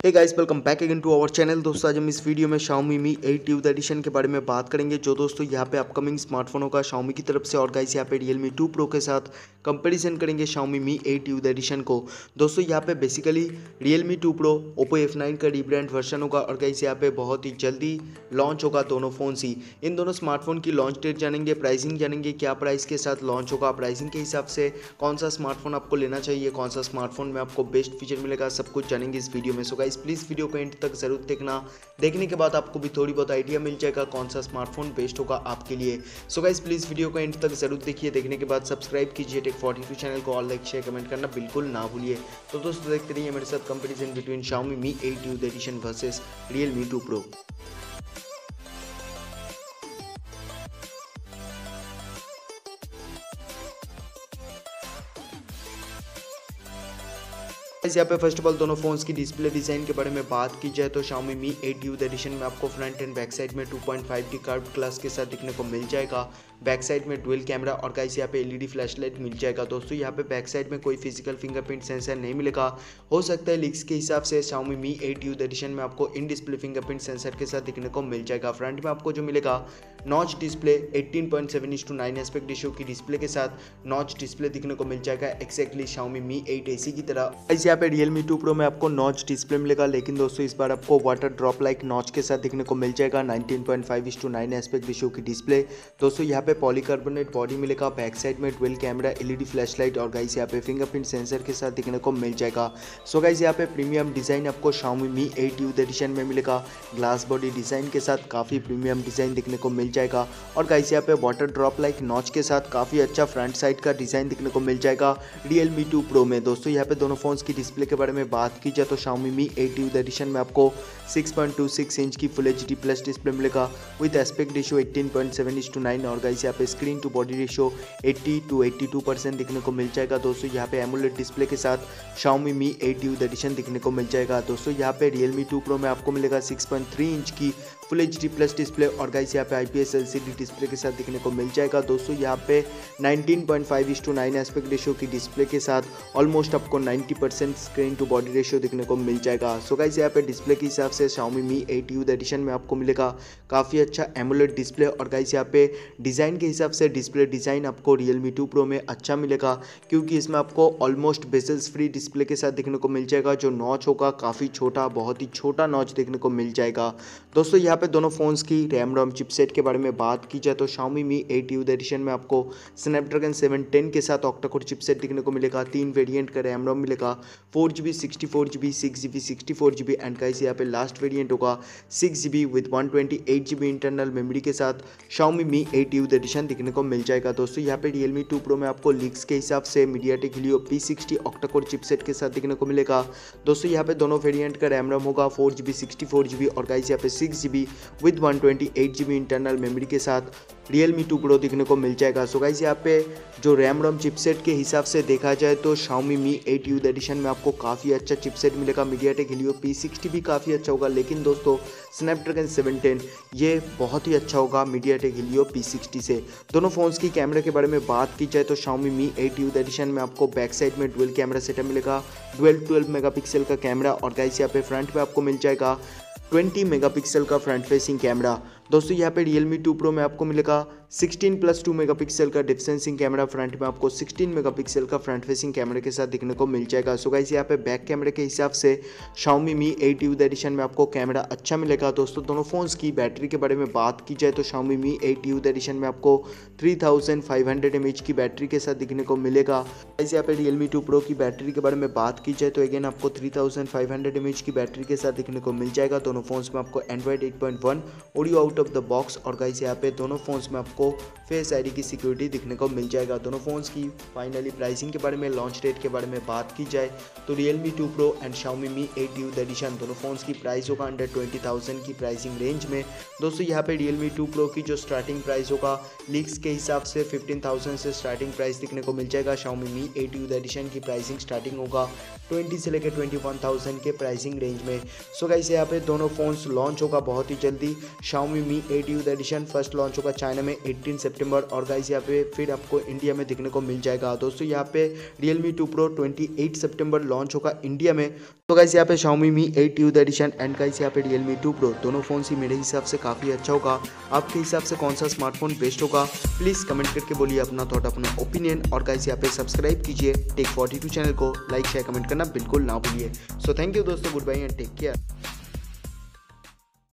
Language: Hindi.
Hey guys, welcome back again to our channel. दोस्तों, आज हम इस वीडियो में Xiaomi Mi 8 यूथ एडिशन के बारे में बात करेंगे, जो दोस्तों यहाँ पे अपकमिंग स्मार्टफोनों का Xiaomi की तरफ से। और गाइस यहाँ पे Realme 2 Pro के साथ कंपैरिजन करेंगे Xiaomi Mi 8 यूथ एडिशन को। दोस्तों यहाँ पे basically Realme 2 Pro Oppo F9 का रीब्रांड वर्जन होगा। और गाइस यहाँ पे बहुत ही जल्दी लॉन्च होगा दोनों फ़ोन ही। इन दोनों स्मार्टफोन की लॉन्च डेट जानेंगे, प्राइसिंग जानेंगे, क्या प्राइस के साथ लॉन्च होगा, प्राइसिंग के हिसाब से कौन सा स्मार्टफोन आपको लेना चाहिए, कौन सा स्मार्टफोन में आपको बेस्ट फीचर मिलेगा, सब कुछ जानेंगे इस वीडियो में। सो गाइस प्लीज़ वीडियो को एंड तक जरूर देखना। देखने के बाद आपको भी थोड़ी बहुत आइडिया मिल जाएगा कौन सा स्मार्टफोन बेस्ट होगा आपके लिए। सो गाइस प्लीज़ वीडियो को एंड तक जरूर देखिए। देखने के बाद सब्सक्राइब कीजिए टेक 42 चैनल को, और लाइक शेयर कमेंट करना बिल्कुल ना भूलिए। तो दोस्तों देखते रहिए मेरे साथ comparison between Xiaomi Mi 8 youth edition versus Realme 2 Pro। यहाँ पे फर्स्ट ऑफ ऑल दोनों फोन्स की डिस्प्ले डिजाइन के बारे में बात की जाए तो Xiaomi Mi 8 यूथ एडिशन में आपको फ्रंट एंड बैक साइड में 2.5D कर्व्ड ग्लास के साथ दिखने को मिल जाएगा। बैक साइड में डुअल कैमरा और गाइस यहाँ पे एलईडी फ्लैशलाइट मिल जाएगा। दोस्तों यहाँ पे बैक साइड में कोई फिजिकल फिंगरप्रिंट सेंसर नहीं मिलेगा। हो सकता है लीक्स के हिसाब से Xiaomi Mi 8 यूथ एडिशन में आपको इन डिस्प्ले फिंगरप्रिंट सेंसर के साथ दिखने को मिल जाएगा। फ्रंट में आपको जो मिलेगा नॉच डिस्प्ले 18.7:9 एस्पेक्ट रेशियो की डिस्प्ले के साथ नॉच डिस्प्ले दिखने को मिल जाएगा, एक्जैक्टली Xiaomi Mi 8 AC की तरह। गाइस यहाँ पे Realme 2 Pro में आपको नॉच डिस्प्ले मिलेगा, लेकिन दोस्तों इस बार आपको वाटर ड्रॉप लाइक नॉच के साथ दिखने को मिल जाएगा। 19.5:9 एस्पेक्ट रेशियो की डिस्प्ले। दोस्तों यहाँ पे पॉलीकार्बोनेट बॉडी मिलेगा, बैक साइड में डुअल कैमरा, एलईडी फ्लैशलाइट और गाइस यहाँ पे फिंगरप्रिंट सेंसर के साथ दिखने को मिल जाएगा। सो गाइस यहाँ पे प्रीमियम डिजाइन आपको Xiaomi Mi 8 यूथ एडिशन में मिलेगा। ग्लास बॉडी डिजाइन के साथ काफी प्रीमियम डिजाइन दिखने को मिल जाएगा। और गाइस यहाँ पे वाटर ड्रॉप लाइक नॉच के साथ काफी अच्छा फ्रंट साइड का डिजाइन दिखने को मिल जाएगा Realme 2 Pro में। दोस्तों यहाँ पे दोनों फोन्स की डिस्प्ले के बारे में बात की जाए तो Xiaomi Mi 8 यूथ एडिशन में आपको 6.26 इंच की फुल HD प्लस डिस्प्ले मिलेगा विद एस्पेक्ट रेशियो 18.7:9। और गाइस यहाँ पे screen to body ratio 80 to 82% दिखने को मिल जाएगा। दोस्तों यहाँ पे एमोलेड डिस्प्ले के साथ Xiaomi Mi 8 यूथ एडिशन दिखने को मिल जाएगा। दोस्तों यहाँ पे Realme 2 Pro में आपको मिलेगा 6.3 इंच की फुल HD प्लस डिस्प्ले और गाइस यहाँ पे IPS LCD डिस्प्ले के साथ दिखने को मिल जाएगा। दोस्तों यहाँ पे 19.5:9 एस्पेक्ट रेशियो की डिस्प्ले के साथ ऑलमोस्ट आपको 90% स्क्रीन टू बॉडी रेशियो दिखने को मिल जाएगा। सो गाइस यहाँ पे डिस्प्ले के हिसाब से Xiaomi Mi 8 यूथ एडिशन में आपको मिलेगा काफ़ी अच्छा एमोलेड डिस्प्ले। और गाइस यहाँ पे डिज़ाइन के हिसाब से डिस्प्ले डिज़ाइन आपको Realme 2 Pro में अच्छा मिलेगा, क्योंकि इसमें आपको ऑलमोस्ट बेजल्स फ्री डिस्प्ले के साथ दिखने को मिल जाएगा। जो नॉच होगा काफ़ी छोटा, बहुत ही छोटा नॉच देखने को मिल जाएगा। दोस्तों यहाँ पे दोनों फोन्स की रैम रोम चिपसेट के बारे में बात की जाए तो Xiaomi Mi 8 यूथ एडिशन में आपको स्नैपड्रैगन 710 के साथ ऑक्टा-कोर चिपसेट दिखने को मिलेगा। 3 वेरिएंट का रैम रोम मिलेगा, 4GB 64GB 6GB 64GB and guys यहाँ पे लास्ट वेरिएंट होगा 6GB with 128GB internal memory के साथ Xiaomi Mi 8 यूथ एडिशन दिखने को मिल जाएगा। दोस्तों यहाँ पे Realme 2 Pro में आपको लीक्स के हिसाब से MediaTek Helio P60 octa-core chipset के साथ दिखने को मिलेगा। दोस्तों यहाँ पे दोनों वेरिएंट का रैम रोम होगा 4GB 64GB और गाइस यहाँ पे 6GB with 128GB internal memory के साथ Realme 2 Pro दिखने को मिल जाएगा। सो गाइस यहाँ पे जो रैम रोम चिपसेट के हिसाब से देखा जाए तो Xiaomi Mi 8 यूथ एडिशन में आपको काफ़ी अच्छा चिपसेट मिलेगा। MediaTek Helio P60 भी काफ़ी अच्छा होगा, लेकिन दोस्तों स्नैपड्रैगन 710 ये बहुत ही अच्छा होगा MediaTek Helio P60 से। दोनों फोन्स की कैमरा के बारे में बात की जाए तो Xiaomi Mi 8 यूथ एडिशन में आपको बैक साइड में डुअल कैमरा सेटअप मिलेगा, डुअल 12 मेगापिक्सल का कैमरा। और गाइस यहाँ पे फ्रंट में आपको मिल जाएगा 20 मेगापिक्सल का फ्रंट फेसिंग कैमरा। दोस्तों यहाँ पे Realme 2 Pro में आपको मिलेगा 16+2 मेगापिक्सल का डिप सेंसिंग कैमरा। फ्रंट में आपको 16 मेगापिक्सल का फ्रंट फेसिंग कैमरा के साथ दिखने को मिल जाएगा। सो गाइस यहाँ पे बैक कैमरे के हिसाब से Xiaomi Mi 8 यूथ एडिशन में आपको कैमरा अच्छा मिलेगा। दोस्तों दोनों फोन्स की बैटरी के बारे में बात की जाए तो Xiaomi Mi 8 यूथ एडिशन में आपको 3500 mAh की बैटरी के साथ दिखने को मिलेगा। गाइस यहाँ पे Realme 2 Pro की बैटरी के बारे में बात की जाए तो अगेन आपको 3500 mAh की बैटरी के साथ दिखने को मिल जाएगा। दोनों फोन्स में आपको Android 8.1 audio out of the box और गाइस यहाँ पे दोनों फोन्स में आपको फेस आईडी की सिक्योरिटी दिखने को मिल जाएगा। दोनों फोन्स की फाइनली प्राइसिंग के बारे में, लॉन्च डेट के बारे में बात की जाए तो Realme 2 Pro and Xiaomi Mi 8 youth edition दोनों फोन्स की प्राइस होगा अंडर 20,000 की प्राइसिंग रेंज में। दोस्तों यहाँ पे Realme 2 Pro की जो स्टार्टिंग प्राइस होगा लीक्स के हिसाब से 15,000 से स्टार्टिंग प्राइस दिखने को मिल जाएगा। Xiaomi Mi 8 यूथ एडिशन की प्राइसिंग स्टार्टिंग होगा 20 से लेकर 21,000 के प्राइसिंग रेंज में। सो गाइस यहाँ पे दोनों फ़ोन्स लॉन्च होगा बहुत ही जल्दी। Xiaomi Mi 8 youth edition first launch होगा चाइना में 18 सितंबर और गाइस यहाँ पे फिर आपको इंडिया में देखने को मिल जाएगा। दोस्तों यहाँ पे Realme 2 Pro 28 सितंबर लॉन्च होगा इंडिया में। तो गाइस यहाँ पे Xiaomi Mi 8 youth edition and guys यहाँ पे Realme 2 Pro दोनों फ़ोन ही मेरे हिसाब से काफ़ी अच्छा होगा। आपके हिसाब से कौन सा स्मार्टफोन बेस्ट होगा प्लीज़ कमेंट करके बोलिए अपना थॉट, अपना ओपिनियन। और गाइस यहाँ पे सब्सक्राइब कीजिए टेक 42 चैनल को, लाइक शेयर कमेंट करना बिल्कुल ना भूलिए। सो थैंक यू दोस्तों, good bye and take care.